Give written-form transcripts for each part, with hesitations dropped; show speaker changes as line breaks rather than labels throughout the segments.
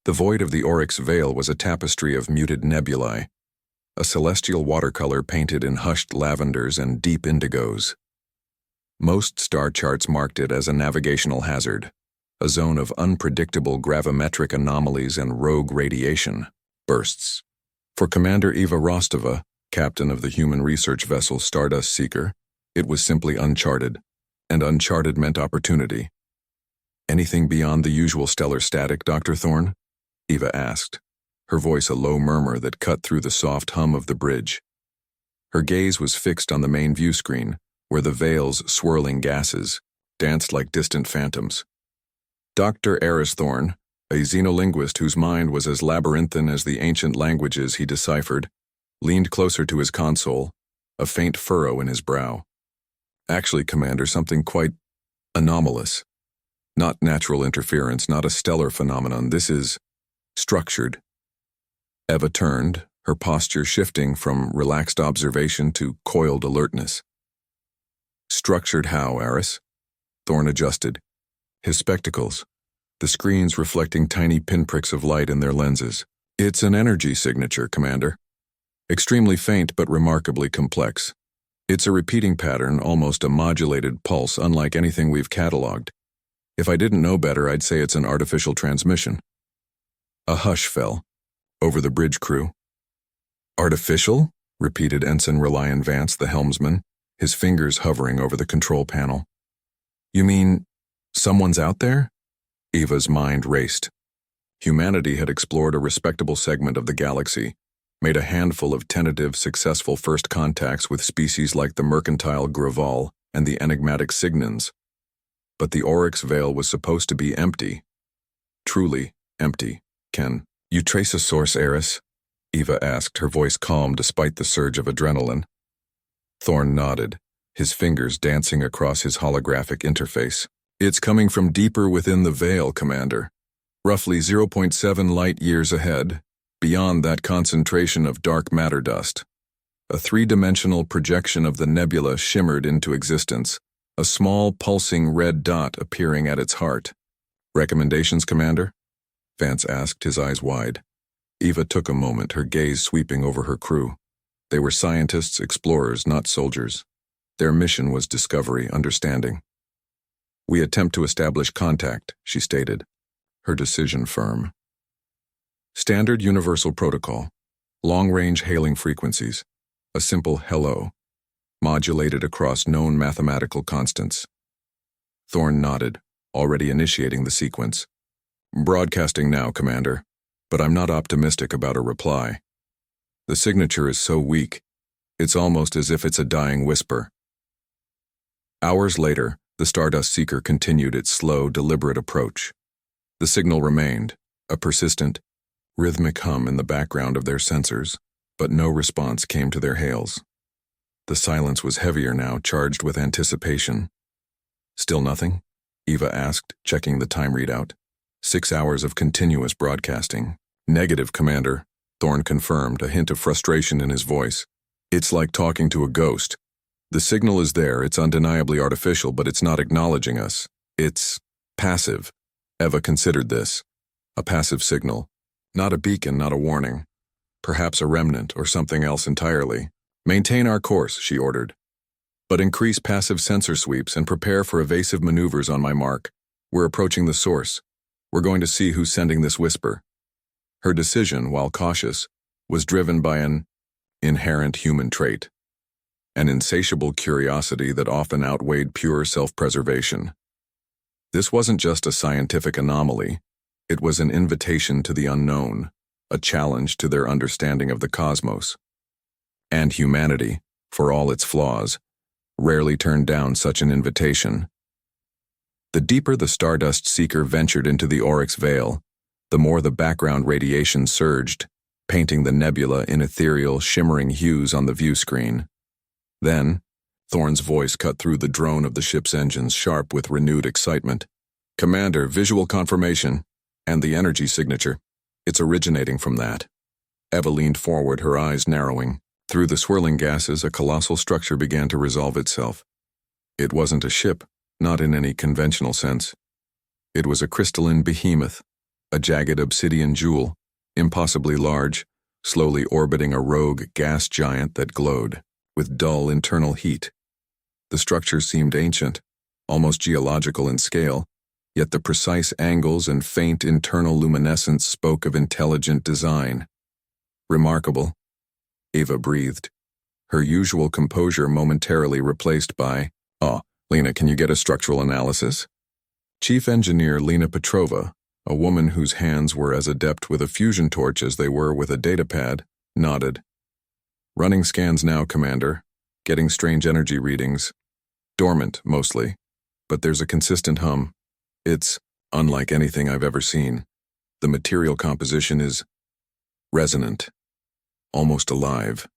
The void of the Oryx Veil was a tapestry of muted nebulae, a celestial watercolor painted in hushed lavenders and deep indigos. Most star charts marked it as a navigational hazard, a zone of unpredictable gravimetric anomalies and rogue radiation bursts. For Commander Eva Rostova, captain of the human research vessel Stardust Seeker, it was simply uncharted, and uncharted meant opportunity. "Anything beyond the usual stellar static, Dr. Thorne?" Eva asked, her voice a low murmur that cut through the soft hum of the bridge. Her gaze was fixed on the main view screen, where the Veil's swirling gases danced like distant phantoms. Dr. Eris Thorne, a xenolinguist whose mind was as labyrinthine as the ancient languages he deciphered, leaned closer to his console, a faint furrow in his brow. "Actually, Commander, something quite anomalous. Not natural interference, not a stellar phenomenon. This is structured." Eva turned, her posture shifting from relaxed observation to coiled alertness. "Structured how, Eris?" Thorne adjusted, his spectacles, the screens reflecting tiny pinpricks of light in their lenses. "It's an energy signature, Commander. Extremely faint but remarkably complex. It's a repeating pattern, almost a modulated pulse, unlike anything we've cataloged. If I didn't know better, I'd say it's an artificial transmission." A hush fell over the bridge crew. "Artificial?" repeated Ensign Reliant Vance, the helmsman, his fingers hovering over the control panel. "You mean someone's out there?" Eva's mind raced. Humanity had explored a respectable segment of the galaxy, made a handful of tentative, successful first contacts with species like the mercantile Graval and the enigmatic Signans. But the Oryx Veil was supposed to be empty. Truly empty. "Can you trace a source, Eris?" Eva asked, her voice calm despite the surge of adrenaline. Thorne nodded, his fingers dancing across his holographic interface. "It's coming from deeper within the Veil, Commander. Roughly 0.7 light-years ahead, beyond that concentration of dark matter dust. A three-dimensional projection of the nebula shimmered into existence, a small pulsing red dot appearing at its heart." "Recommendations, Commander?" Vance asked, his eyes wide. Eva took a moment, her gaze sweeping over her crew. They were scientists, explorers, not soldiers. Their mission was discovery, understanding. "We attempt to establish contact," she stated, her decision firm. "Standard universal protocol, long-range hailing frequencies, a simple hello, modulated across known mathematical constants." Thorne nodded, already initiating the sequence. "Broadcasting now, Commander, but I'm not optimistic about a reply. The signature is so weak, it's almost as if it's a dying whisper." Hours later, the Stardust Seeker continued its slow, deliberate approach. The signal remained, a persistent, rhythmic hum in the background of their sensors, but no response came to their hails. The silence was heavier now, charged with anticipation. "Still nothing?" Eva asked, checking the time readout. 6 hours of continuous broadcasting. "Negative, Commander," Thorne confirmed, a hint of frustration in his voice. "It's like talking to a ghost. The signal is there, it's undeniably artificial, but it's not acknowledging us. It's passive." Eva considered this. A passive signal. Not a beacon, not a warning. Perhaps a remnant or something else entirely. "Maintain our course," she ordered. "But increase passive sensor sweeps and prepare for evasive maneuvers on my mark. We're approaching the source. We're going to see who's sending this whisper." Her decision, while cautious, was driven by an inherent human trait. An insatiable curiosity that often outweighed pure self-preservation. This wasn't just a scientific anomaly. It was an invitation to the unknown, a challenge to their understanding of the cosmos. And humanity, for all its flaws, rarely turned down such an invitation. The deeper the Stardust Seeker ventured into the Oryx Veil, the more the background radiation surged, painting the nebula in ethereal, shimmering hues on the view screen. Then, Thorne's voice cut through the drone of the ship's engines, sharp with renewed excitement. "Commander, visual confirmation, and the energy signature. It's originating from that." Eva leaned forward, her eyes narrowing. Through the swirling gases, a colossal structure began to resolve itself. It wasn't a ship, not in any conventional sense. It was a crystalline behemoth, a jagged obsidian jewel, impossibly large, slowly orbiting a rogue gas giant that glowed, with dull internal heat. The structure seemed ancient, almost geological in scale, yet the precise angles and faint internal luminescence spoke of intelligent design. Remarkable, Eva breathed, her usual composure momentarily replaced by, "Oh, Lena, can you get a structural analysis?" Chief Engineer Lena Petrova, a woman whose hands were as adept with a fusion torch as they were with a datapad, nodded. "Running scans now, Commander. Getting strange energy readings. Dormant, mostly. But there's a consistent hum. It's unlike anything I've ever seen. The material composition is resonant, almost alive."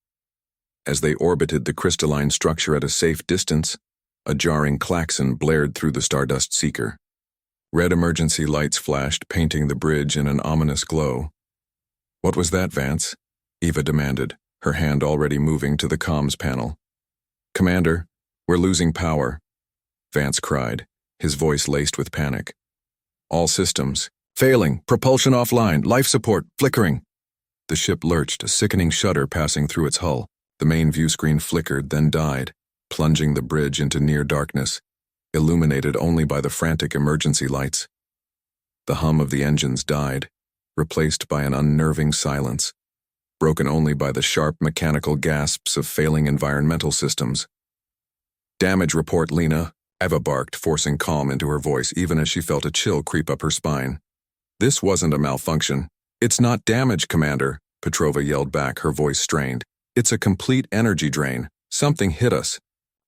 As they orbited the crystalline structure at a safe distance, a jarring klaxon blared through the Stardust Seeker. Red emergency lights flashed, painting the bridge in an ominous glow. "What was that, Vance?" Eva demanded, her hand already moving to the comms panel. "Commander, we're losing power," Vance cried, his voice laced with panic. "All systems. Failing. Propulsion offline. Life support. Flickering." The ship lurched, a sickening shudder passing through its hull. The main view screen flickered, then died, plunging the bridge into near darkness, illuminated only by the frantic emergency lights. The hum of the engines died, replaced by an unnerving silence, broken only by the sharp mechanical gasps of failing environmental systems. "Damage report, Lena," Eva barked, forcing calm into her voice even as she felt a chill creep up her spine. "This wasn't a malfunction. It's not damage, Commander," Petrova yelled back, her voice strained. "It's a complete energy drain. Something hit us."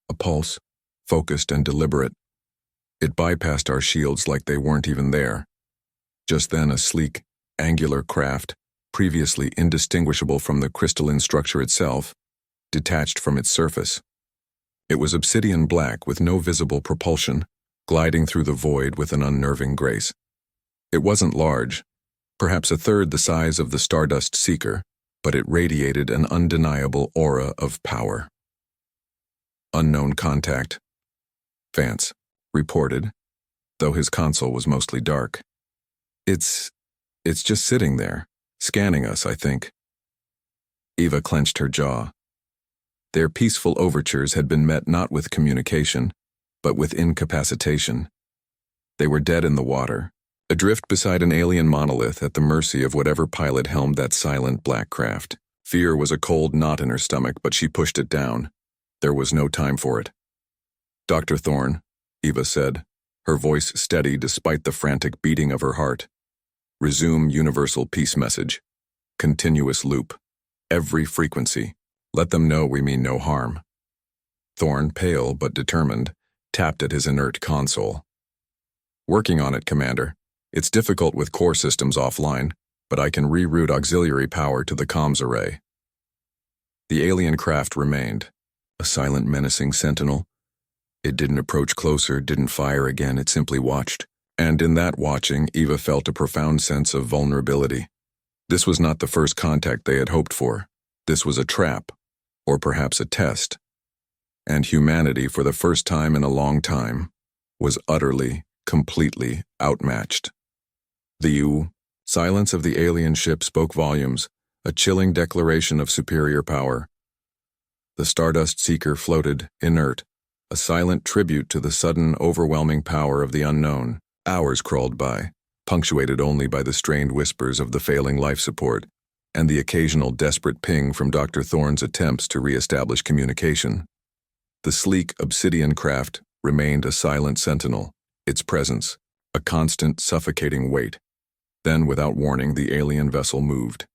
A pulse, focused and deliberate. It bypassed our shields like they weren't even there. Just then a sleek, angular craft, previously indistinguishable from the crystalline structure itself, detached from its surface. It was obsidian black with no visible propulsion, gliding through the void with an unnerving grace. It wasn't large, perhaps a third the size of the Stardust Seeker, but it radiated an undeniable aura of power. "Unknown contact," Vance reported, though his console was mostly dark. It's just sitting there, scanning us, I think." Eva clenched her jaw. Their peaceful overtures had been met not with communication, but with incapacitation. They were dead in the water, adrift beside an alien monolith at the mercy of whatever pilot helmed that silent black craft. Fear was a cold knot in her stomach, but she pushed it down. There was no time for it. "Dr. Thorne," Eva said, her voice steady despite the frantic beating of her heart. "Resume universal peace message. Continuous loop. Every frequency. Let them know we mean no harm." Thorne, pale but determined, tapped at his inert console. "Working on it, Commander. It's difficult with core systems offline, but I can reroute auxiliary power to the comms array." The alien craft remained, a silent, menacing sentinel. It didn't approach closer, didn't fire again, it simply watched. And in that watching, Eva felt a profound sense of vulnerability. This was not the first contact they had hoped for. This was a trap, or perhaps a test. And humanity, for the first time in a long time, was utterly, completely outmatched. The silence of the alien ship spoke volumes, a chilling declaration of superior power. The Stardust Seeker floated, inert, a silent tribute to the sudden, overwhelming power of the unknown. Hours crawled by, punctuated only by the strained whispers of the failing life support, and the occasional desperate ping from Dr. Thorne's attempts to re-establish communication. The sleek obsidian craft remained a silent sentinel, its presence, a constant, suffocating weight. Then, without warning, the alien vessel moved.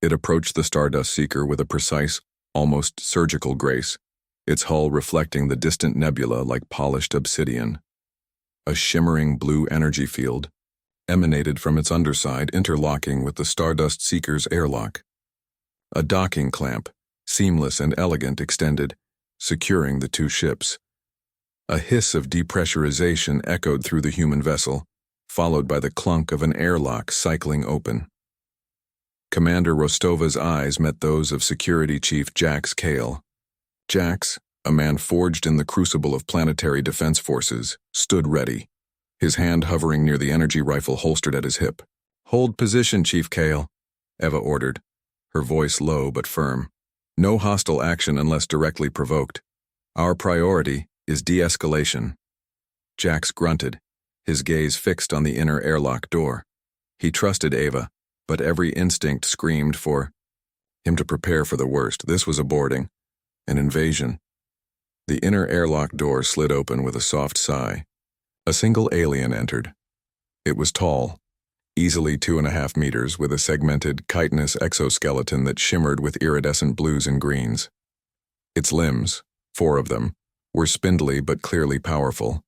It approached the Stardust Seeker with a precise, almost surgical grace, its hull reflecting the distant nebula like polished obsidian. A shimmering blue energy field emanated from its underside, interlocking with the Stardust Seeker's airlock. A docking clamp, seamless and elegant, extended, securing the two ships. A hiss of depressurization echoed through the human vessel, followed by the clunk of an airlock cycling open. Commander Rostova's eyes met those of Security Chief Jax Kale. Jax, a man forged in the crucible of planetary defense forces, stood ready, his hand hovering near the energy rifle holstered at his hip. Hold position, Chief Kale, Eva ordered, her voice low but firm. No hostile action unless directly provoked. Our priority is de-escalation. Jax grunted, his gaze fixed on the inner airlock door. He trusted Eva, but every instinct screamed for him to prepare for the worst. This was a boarding, an invasion. The inner airlock door slid open with a soft sigh. A single alien entered. It was tall, easily 2.5 meters, with a segmented, chitinous exoskeleton that shimmered with iridescent blues and greens. Its limbs, 4 of them, were spindly but clearly powerful,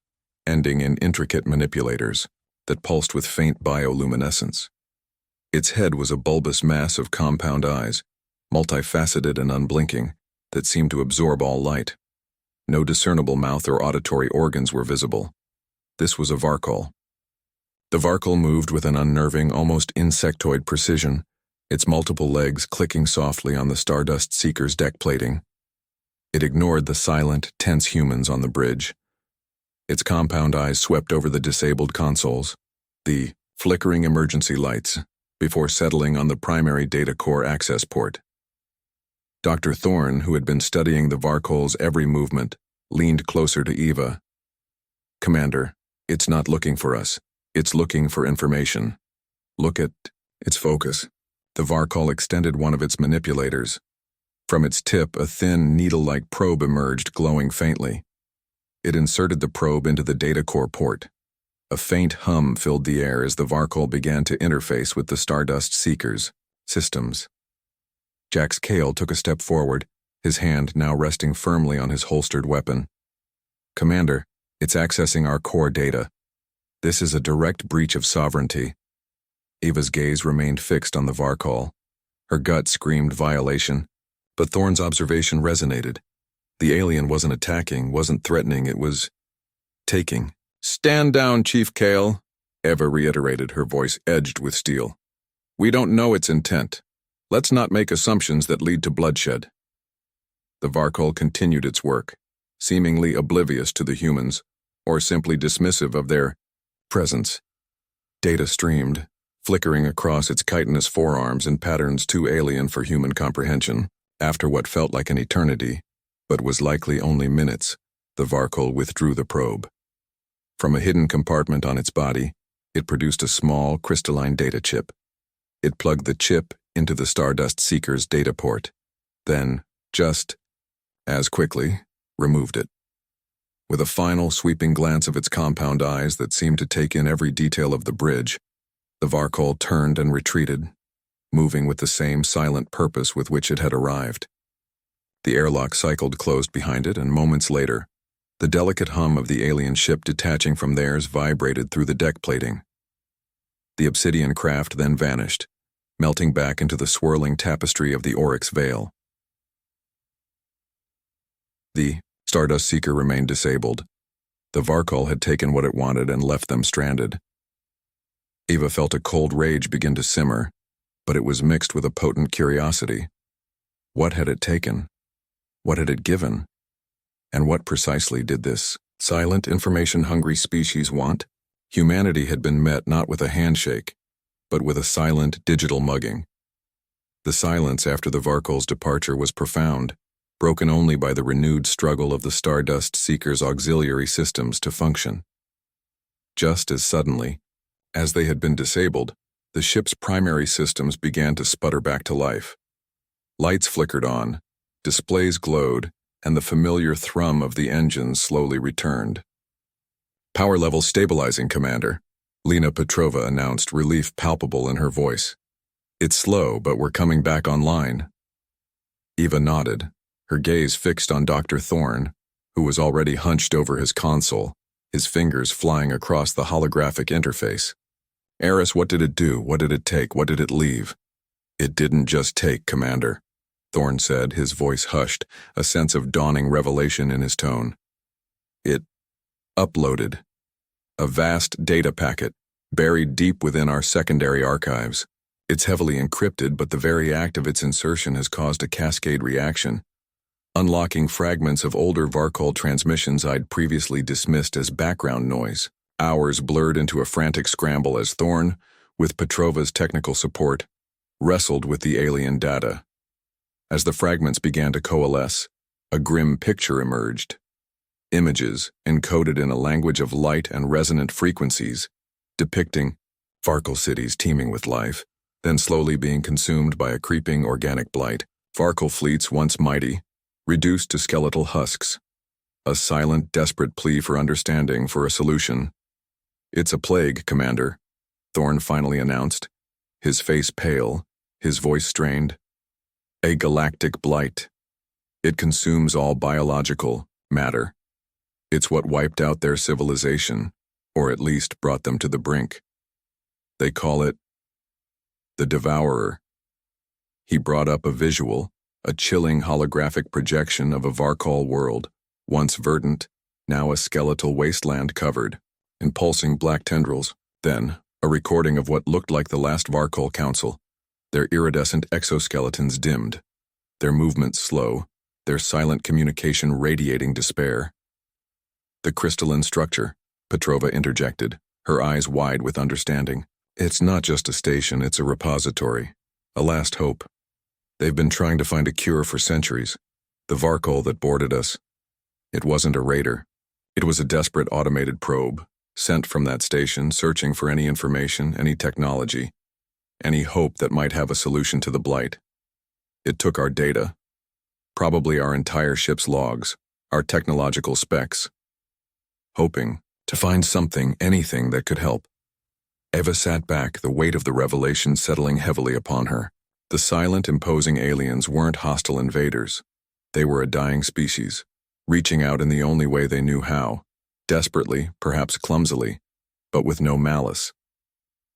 ending in intricate manipulators that pulsed with faint bioluminescence. Its head was a bulbous mass of compound eyes, multifaceted and unblinking, that seemed to absorb all light. No discernible mouth or auditory organs were visible. This was a Varkol. The Varkol moved with an unnerving, almost insectoid precision, its multiple legs clicking softly on the Stardust Seeker's deck plating. It ignored the silent, tense humans on the bridge. Its compound eyes swept over the disabled consoles, the flickering emergency lights, before settling on the primary data core access port. Dr. Thorne, who had been studying the Varkol's every movement, leaned closer to Eva. "Commander, it's not looking for us. It's looking for information. Look at its focus." The Varkol extended one of its manipulators. From its tip, a thin, needle-like probe emerged, glowing faintly. It inserted the probe into the data core port. A faint hum filled the air as the Varkol began to interface with the Stardust Seeker's systems. Jax Kale took a step forward, his hand now resting firmly on his holstered weapon. "Commander, it's accessing our core data. This is a direct breach of sovereignty." Eva's gaze remained fixed on the Varkol. Her gut screamed violation, but Thorne's observation resonated. The alien wasn't attacking, wasn't threatening, it was taking. "Stand down, Chief Kale," Eva reiterated, her voice edged with steel. "We don't know its intent. Let's not make assumptions that lead to bloodshed." The Varkol continued its work, seemingly oblivious to the humans, or simply dismissive of their presence. Data streamed, flickering across its chitinous forearms in patterns too alien for human comprehension. After what felt like an eternity, but was likely only minutes, the Varkol withdrew the probe. From a hidden compartment on its body, it produced a small, crystalline data chip. It plugged the chip into the Stardust Seeker's data port, then, just as quickly, removed it. With a final, sweeping glance of its compound eyes that seemed to take in every detail of the bridge, the Varkol turned and retreated, moving with the same silent purpose with which it had arrived. The airlock cycled closed behind it, and moments later, the delicate hum of the alien ship detaching from theirs vibrated through the deck plating. The obsidian craft then vanished, melting back into the swirling tapestry of the Oryx Veil. The Stardust Seeker remained disabled. The Varkol had taken what it wanted and left them stranded. Eva felt a cold rage begin to simmer, but it was mixed with a potent curiosity. What had it taken? What had it given? And what precisely did this silent, information-hungry species want? Humanity had been met not with a handshake, but with a silent, digital mugging. The silence after the Varkol's departure was profound, broken only by the renewed struggle of the Stardust Seeker's auxiliary systems to function. Just as suddenly, as they had been disabled, the ship's primary systems began to sputter back to life. Lights flickered on, displays glowed, and the familiar thrum of the engines slowly returned. "Power level stabilizing, Commander," Lena Petrova announced, relief palpable in her voice. "It's slow, but we're coming back online." Eva nodded, her gaze fixed on Dr. Thorne, who was already hunched over his console, his fingers flying across the holographic interface. "Eris, what did it do? What did it take? What did it leave?" "It didn't just take, Commander," Thorne said, his voice hushed, a sense of dawning revelation in his tone. "It uploaded a vast data packet, buried deep within our secondary archives. It's heavily encrypted, but the very act of its insertion has caused a cascade reaction, unlocking fragments of older Varkol transmissions I'd previously dismissed as background noise. Hours blurred into a frantic scramble as Thorne, with Petrova's technical support, wrestled with the alien data. As the fragments began to coalesce, a grim picture emerged. Images, encoded in a language of light and resonant frequencies, depicting Varkol cities teeming with life, then slowly being consumed by a creeping organic blight. Varkol fleets once mighty, reduced to skeletal husks. A silent, desperate plea for understanding, for a solution. "It's a plague, Commander," Thorn finally announced, his face pale, his voice strained. "A galactic blight. It consumes all biological matter. It's what wiped out their civilization, or at least brought them to the brink. They call it the Devourer." He brought up a visual, a chilling holographic projection of a Varkol world, once verdant, now a skeletal wasteland covered in pulsing black tendrils. Then, a recording of what looked like the last Varkol Council, their iridescent exoskeletons dimmed, their movements slow, their silent communication radiating despair. "The crystalline structure," Petrova interjected, her eyes wide with understanding. "It's not just a station, it's a repository, a last hope. They've been trying to find a cure for centuries. The Varkol that boarded us, it wasn't a raider. It was a desperate automated probe, sent from that station, searching for any information, any technology, any hope that might have a solution to the Blight. It took our data, probably our entire ship's logs, our technological specs, hoping to find something, anything that could help." Eva sat back, the weight of the revelation settling heavily upon her. The silent, imposing aliens weren't hostile invaders. They were a dying species, reaching out in the only way they knew how, desperately, perhaps clumsily, but with no malice.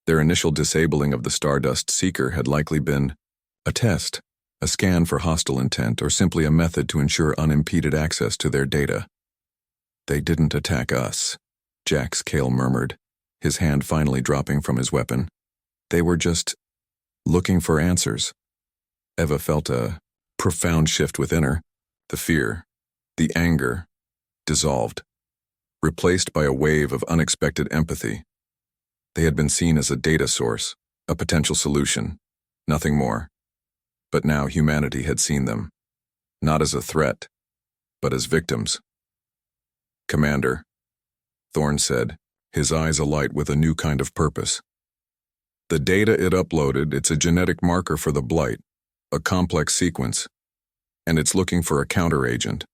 Their initial disabling of the Stardust Seeker had likely been a test, a scan for hostile intent, or simply a method to ensure unimpeded access to their data. "They didn't attack us," Jax Kale murmured, his hand finally dropping from his weapon. "They were just looking for answers." Eva felt a profound shift within her. The fear, the anger, dissolved, replaced by a wave of unexpected empathy. They had been seen as a data source, a potential solution, nothing more. But now humanity had seen them, not as a threat, but as victims. "Commander," Thorn said, his eyes alight with a new kind of purpose. "The data it uploaded, it's a genetic marker for the Blight, a complex sequence, and it's looking for a counteragent,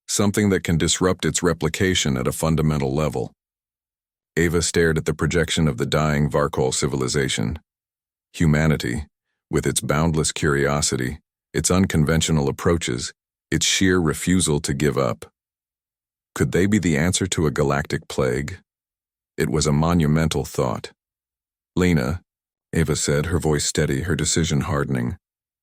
something that can disrupt its replication at a fundamental level." Eva stared at the projection of the dying Varkol civilization. Humanity, with its boundless curiosity, its unconventional approaches, its sheer refusal to give up. Could they be the answer to a galactic plague? It was a monumental thought. "Lena," Eva said, her voice steady, her decision hardening,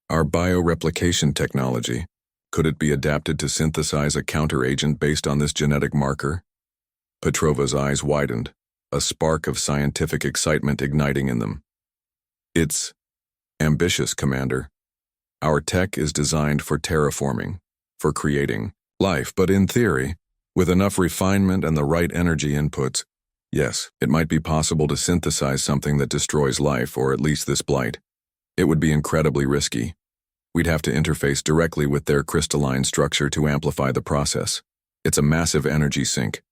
"our bioreplication technology, could it be adapted to synthesize a counteragent based on this genetic marker?" Petrova's eyes widened, a spark of scientific excitement igniting in them. "It's ambitious, Commander. Our tech is designed for terraforming, for creating life, but in theory, with enough refinement and the right energy inputs, yes, it might be possible to synthesize something that destroys life, or at least this Blight. It would be incredibly risky. We'd have to interface directly with their crystalline structure to amplify the process. It's a massive energy sink."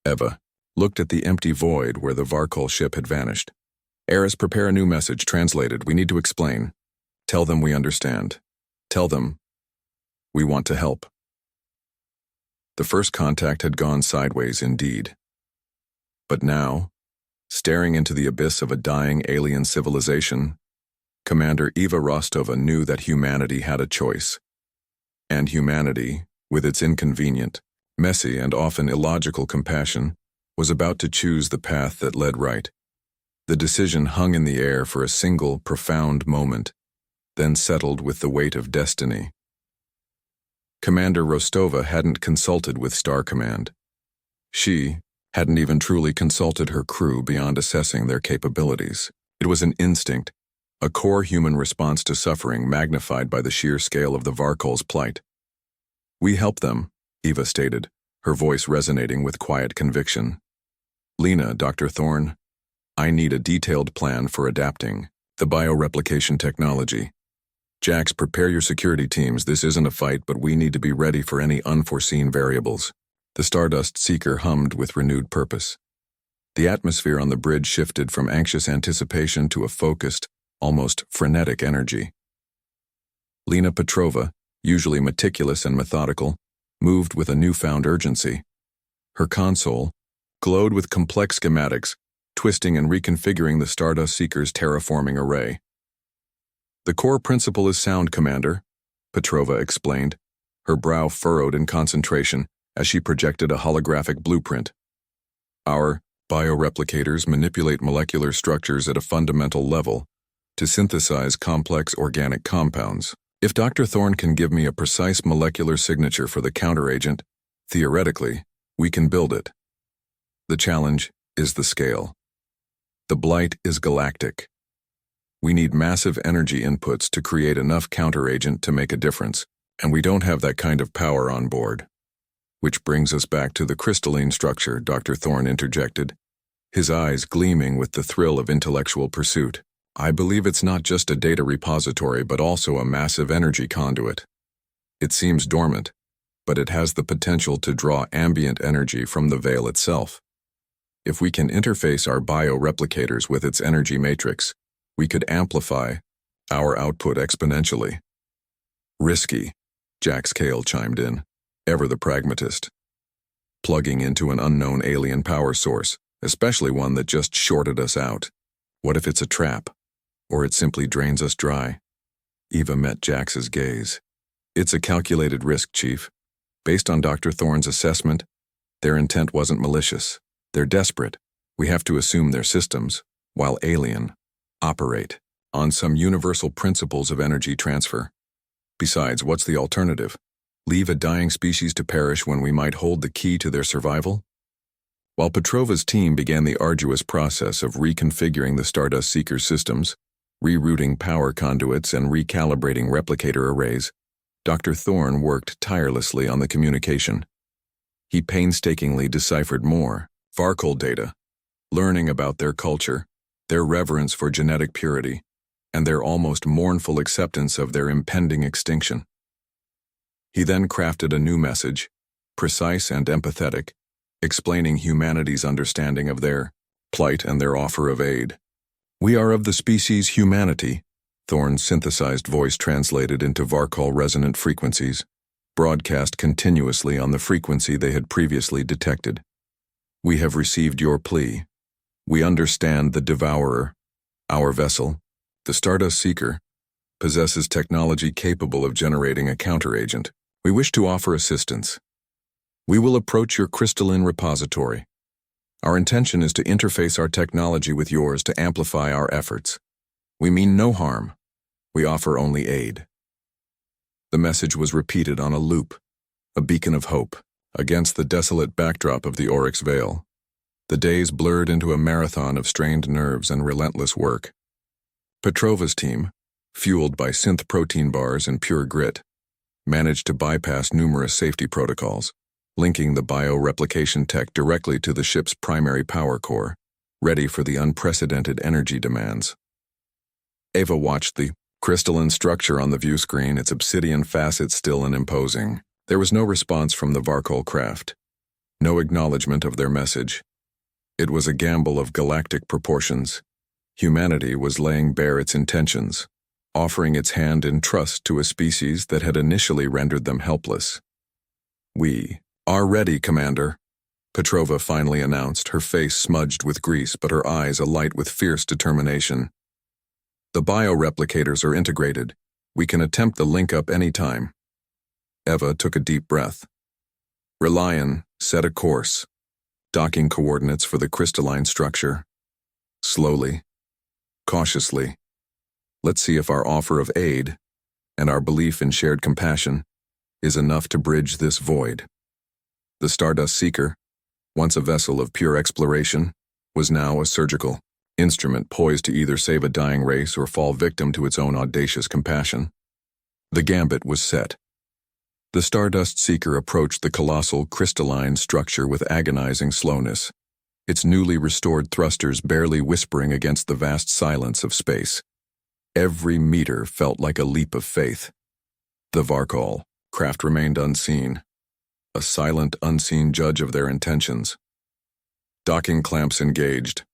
Eva looked at the empty void where the Varkol ship had vanished. "Eris, prepare a new message, translated. We need to explain. Tell them we understand. Tell them we want to help." The first contact had gone sideways indeed. But now, staring into the abyss of a dying alien civilization, Commander Eva Rostova knew that humanity had a choice. And humanity, with its inconvenient, messy, and often illogical compassion, was about to choose the path that led right. The decision hung in the air for a single, profound moment, then settled with the weight of destiny. Commander Rostova hadn't consulted with Star Command. She hadn't even truly consulted her crew beyond assessing their capabilities. It was an instinct, a core human response to suffering magnified by the sheer scale of the Varkol's plight. "We help them," Eva stated, her voice resonating with quiet conviction. "Lena, Dr. Thorn, I need a detailed plan for adapting the bioreplication technology. Jax, prepare your security teams. This isn't a fight, but we need to be ready for any unforeseen variables. The Stardust Seeker hummed with renewed purpose. The atmosphere on the bridge shifted from anxious anticipation to a focused, almost frenetic energy. Lena Petrova, usually meticulous and methodical, moved with a newfound urgency. Her console glowed with complex schematics, twisting and reconfiguring the Stardust Seeker's terraforming array. The core principle is sound, Commander, Petrova explained, her brow furrowed in concentration as she projected a holographic blueprint. Our bioreplicators manipulate molecular structures at a fundamental level to synthesize complex organic compounds. If Dr. Thorne can give me a precise molecular signature for the counteragent, theoretically, we can build it. The challenge is the scale. The Blight is galactic. We need massive energy inputs to create enough counteragent to make a difference, and we don't have that kind of power on board. Which brings us back to the crystalline structure, Dr. Thorne interjected, his eyes gleaming with the thrill of intellectual pursuit. I believe it's not just a data repository but also a massive energy conduit. It seems dormant, but it has the potential to draw ambient energy from the veil itself. If we can interface our bioreplicators with its energy matrix, we could amplify our output exponentially. Risky, Jax Cale chimed in, ever the pragmatist. Plugging into an unknown alien power source, especially one that just shorted us out. What if it's a trap? Or it simply drains us dry? Eva met Jax's gaze. It's a calculated risk, Chief. Based on Dr. Thorne's assessment, their intent wasn't malicious. They're desperate. We have to assume their systems, while alien, operate on some universal principles of energy transfer. Besides, what's the alternative? Leave a dying species to perish when we might hold the key to their survival? While Petrova's team began the arduous process of reconfiguring the Stardust Seeker systems, rerouting power conduits and recalibrating replicator arrays, Dr. Thorne worked tirelessly on the communication. He painstakingly deciphered more Varkol data, learning about their culture, their reverence for genetic purity, and their almost mournful acceptance of their impending extinction. He then crafted a new message, precise and empathetic, explaining humanity's understanding of their plight and their offer of aid. We are of the species humanity, Thorne's synthesized voice translated into Varkol resonant frequencies, broadcast continuously on the frequency they had previously detected. We have received your plea. We understand the Devourer, our vessel, the Stardust Seeker, possesses technology capable of generating a counteragent. We wish to offer assistance. We will approach your crystalline repository. Our intention is to interface our technology with yours to amplify our efforts. We mean no harm. We offer only aid. The message was repeated on a loop, a beacon of hope, against the desolate backdrop of the Oryx Veil. The days blurred into a marathon of strained nerves and relentless work. Petrova's team, fueled by synth protein bars and pure grit, managed to bypass numerous safety protocols, linking the bioreplication tech directly to the ship's primary power core, ready for the unprecedented energy demands. Ava watched the crystalline structure on the view screen, its obsidian facets still and imposing. There was no response from the Varkol craft, no acknowledgement of their message. It was a gamble of galactic proportions. Humanity was laying bare its intentions, offering its hand in trust to a species that had initially rendered them helpless. We are ready, Commander, Petrova finally announced, her face smudged with grease but her eyes alight with fierce determination. The bioreplicators are integrated. We can attempt the link-up any time. Eva took a deep breath. Relion set a course, docking coordinates for the crystalline structure. Slowly, cautiously, let's see if our offer of aid and our belief in shared compassion is enough to bridge this void. The Stardust Seeker, once a vessel of pure exploration, was now a surgical instrument poised to either save a dying race or fall victim to its own audacious compassion. The gambit was set. The Stardust Seeker approached the colossal crystalline structure with agonizing slowness, its newly restored thrusters barely whispering against the vast silence of space. Every meter felt like a leap of faith. The Varkol craft remained unseen, a silent, unseen judge of their intentions. Docking clamps engaged,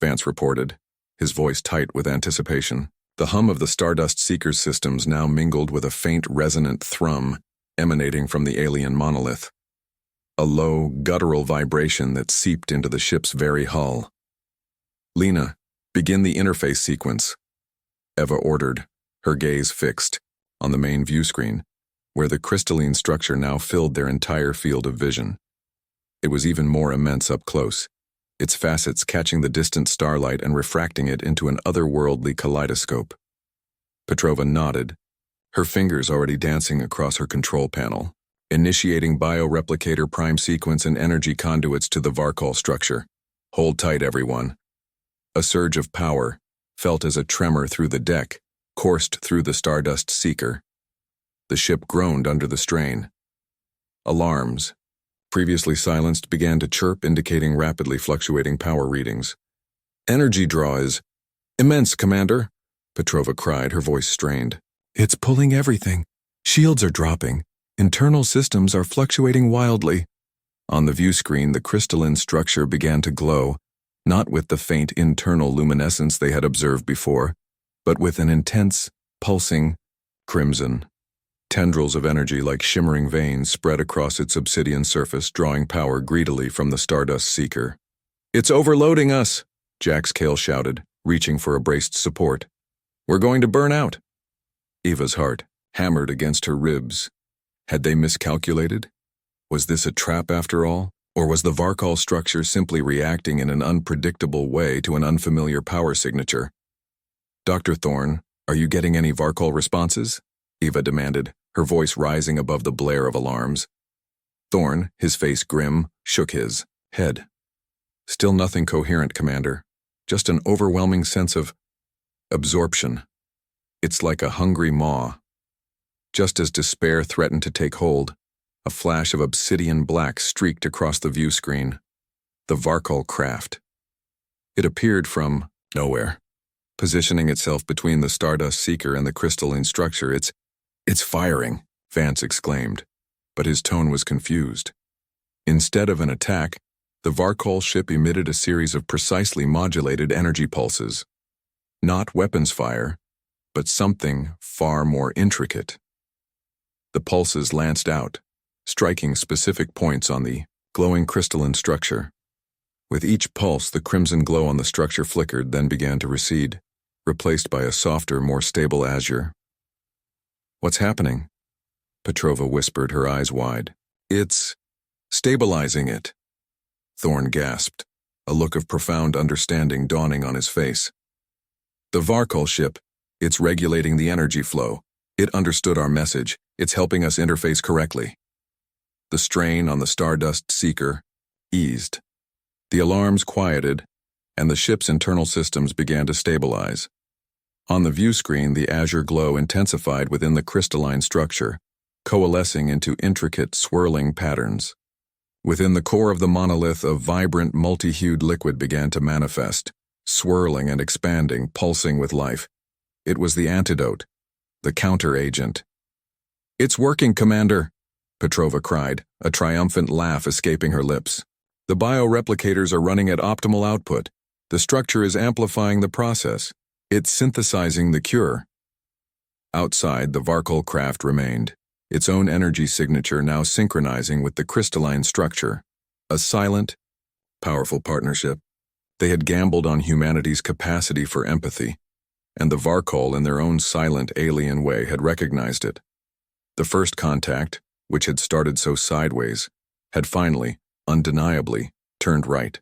Vance reported, his voice tight with anticipation. The hum of the Stardust Seeker's systems now mingled with a faint, resonant thrum emanating from the alien monolith. A low, guttural vibration that seeped into the ship's very hull. "Lena, begin the interface sequence," Eva ordered, her gaze fixed on the main view screen, where the crystalline structure now filled their entire field of vision. It was even more immense up close, its facets catching the distant starlight and refracting it into an otherworldly kaleidoscope. Petrova nodded, her fingers already dancing across her control panel, initiating bioreplicator prime sequence and energy conduits to the Varkol structure. "Hold tight, everyone." A surge of power, felt as a tremor through the deck, coursed through the Stardust Seeker. The ship groaned under the strain. Alarms, previously silenced, began to chirp, indicating rapidly fluctuating power readings. "Energy draw is immense, Commander," Petrova cried, her voice strained. "It's pulling everything. Shields are dropping. Internal systems are fluctuating wildly." On the view screen, the crystalline structure began to glow, not with the faint internal luminescence they had observed before, but with an intense, pulsing crimson. Tendrils of energy like shimmering veins spread across its obsidian surface, drawing power greedily from the Stardust Seeker. "It's overloading us," Jax Kale shouted, reaching for a braced support. "We're going to burn out." Eva's heart hammered against her ribs. Had they miscalculated? Was this a trap after all? Or was the Varkol structure simply reacting in an unpredictable way to an unfamiliar power signature? "Dr. Thorne, are you getting any Varkol responses?" Eva demanded, her voice rising above the blare of alarms. Thorne, his face grim, shook his head. "Still nothing coherent, Commander. Just an overwhelming sense of absorption. It's like a hungry maw." Just as despair threatened to take hold, a flash of obsidian black streaked across the view screen. The Varkol craft. It appeared from nowhere, positioning itself between the Stardust Seeker and the crystalline structure. It's firing," Vance exclaimed, but his tone was confused. Instead of an attack, the Varkol ship emitted a series of precisely modulated energy pulses. Not weapons fire, but something far more intricate. The pulses lanced out, striking specific points on the glowing crystalline structure. With each pulse, the crimson glow on the structure flickered, then began to recede, replaced by a softer, more stable azure. "What's happening?" Petrova whispered, her eyes wide. "It's stabilizing it," Thorne gasped, a look of profound understanding dawning on his face. "The Varkol ship, it's regulating the energy flow. It understood our message. It's helping us interface correctly." The strain on the Stardust Seeker eased. The alarms quieted, and the ship's internal systems began to stabilize. On the view screen, the azure glow intensified within the crystalline structure, coalescing into intricate, swirling patterns. Within the core of the monolith, a vibrant, multi-hued liquid began to manifest, swirling and expanding, pulsing with life. It was the antidote, the counter-agent. "It's working, Commander," Petrova cried, a triumphant laugh escaping her lips. "The bioreplicators are running at optimal output. The structure is amplifying the process. It's synthesizing the cure." Outside, the Varkol craft remained, its own energy signature now synchronizing with the crystalline structure. A silent, powerful partnership. They had gambled on humanity's capacity for empathy, and the Varkol, in their own silent, alien way, had recognized it. The first contact, which had started so sideways, had finally, undeniably, turned right.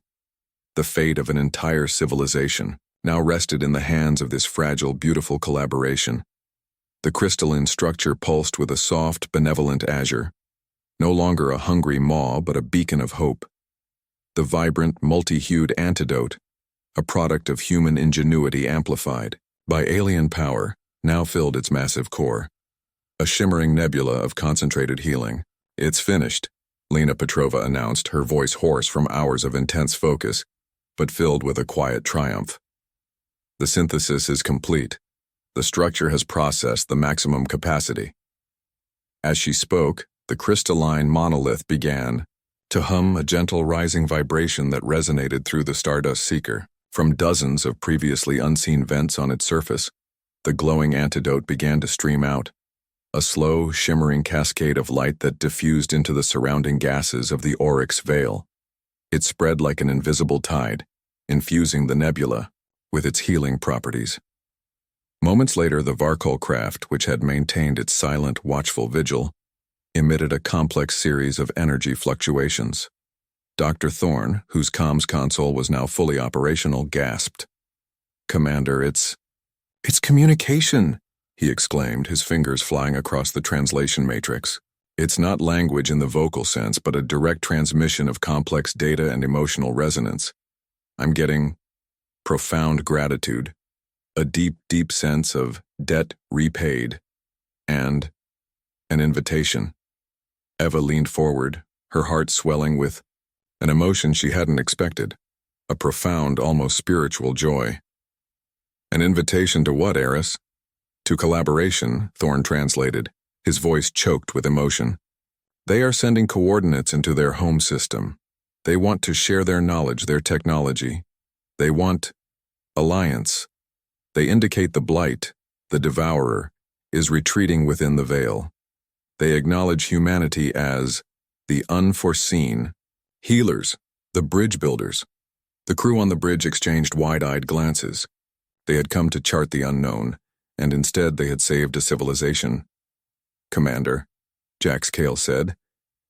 The fate of an entire civilization now rested in the hands of this fragile, beautiful collaboration. The crystalline structure pulsed with a soft, benevolent azure, no longer a hungry maw but a beacon of hope. The vibrant, multi-hued antidote, a product of human ingenuity amplified by alien power, now filled its massive core. A shimmering nebula of concentrated healing. "It's finished," Lena Petrova announced, her voice hoarse from hours of intense focus. but filled with a quiet triumph. The synthesis is complete. The structure has processed the maximum capacity. As she spoke, the crystalline monolith began to hum a gentle rising vibration that resonated through the Stardust Seeker. From dozens of previously unseen vents on its surface, the glowing antidote began to stream out, a slow, shimmering cascade of light that diffused into the surrounding gases of the Oryx Veil. It spread like an invisible tide, infusing the nebula with its healing properties. Moments later, the Varkol craft, which had maintained its silent, watchful vigil, emitted a complex series of energy fluctuations. Dr. Thorne, whose comms console was now fully operational, gasped. "Commander, it's communication," he exclaimed, his fingers flying across the translation matrix. "It's not language in the vocal sense, but a direct transmission of complex data and emotional resonance. I'm getting profound gratitude, a deep, deep sense of debt repaid, and an invitation." Eva leaned forward, her heart swelling with an emotion she hadn't expected, a profound, almost spiritual joy. "An invitation to what, Eris?" "To collaboration," Thorne translated, his voice choked with emotion. "They are sending coordinates into their home system. They want to share their knowledge, their technology. They want alliance. They indicate the Blight, the Devourer, is retreating within the Veil. They acknowledge humanity as the unforeseen, healers, the bridge builders." The crew on the bridge exchanged wide-eyed glances. They had come to chart the unknown, and instead they had saved a civilization. "Commander," Jax Cale said,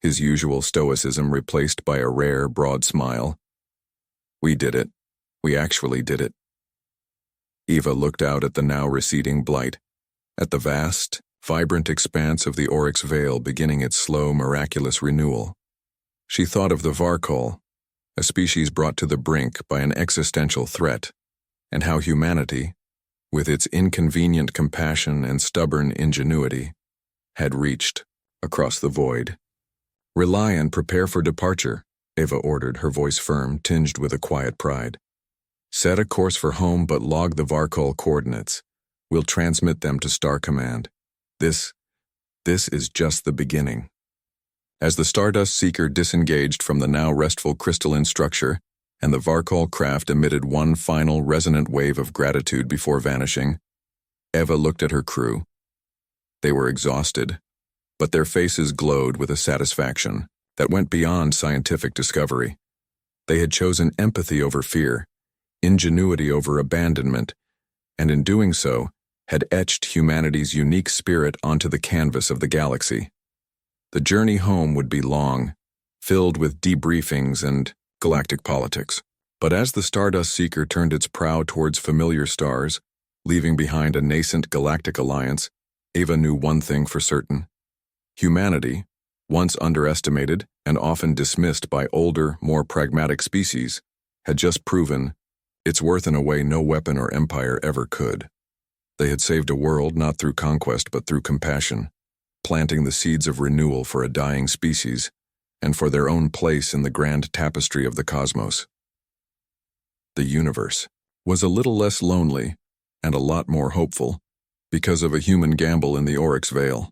his usual stoicism replaced by a rare, broad smile. "We did it. We actually did it." Eva looked out at the now receding Blight, at the vast, vibrant expanse of the Oryx Veil beginning its slow, miraculous renewal. She thought of the Varkol, a species brought to the brink by an existential threat, and how humanity, with its inconvenient compassion and stubborn ingenuity, had reached across the void. "Rely and prepare for departure," Eva ordered, her voice firm, tinged with a quiet pride. "Set a course for home, but log the Varkol coordinates. We'll transmit them to Star Command. This is just the beginning." As the Stardust Seeker disengaged from the now restful crystalline structure, and the Varkol craft emitted one final resonant wave of gratitude before vanishing, Eva looked at her crew. They were exhausted, but their faces glowed with a satisfaction that went beyond scientific discovery. They had chosen empathy over fear, ingenuity over abandonment, and in doing so, had etched humanity's unique spirit onto the canvas of the galaxy. The journey home would be long, filled with debriefings and galactic politics. But as the Stardust Seeker turned its prow towards familiar stars, leaving behind a nascent galactic alliance, Eva knew one thing for certain. Humanity, once underestimated and often dismissed by older, more pragmatic species, had just proven its worth in a way no weapon or empire ever could. They had saved a world not through conquest but through compassion, planting the seeds of renewal for a dying species and for their own place in the grand tapestry of the cosmos. The universe was a little less lonely and a lot more hopeful because of a human gamble in the Oryx Veil.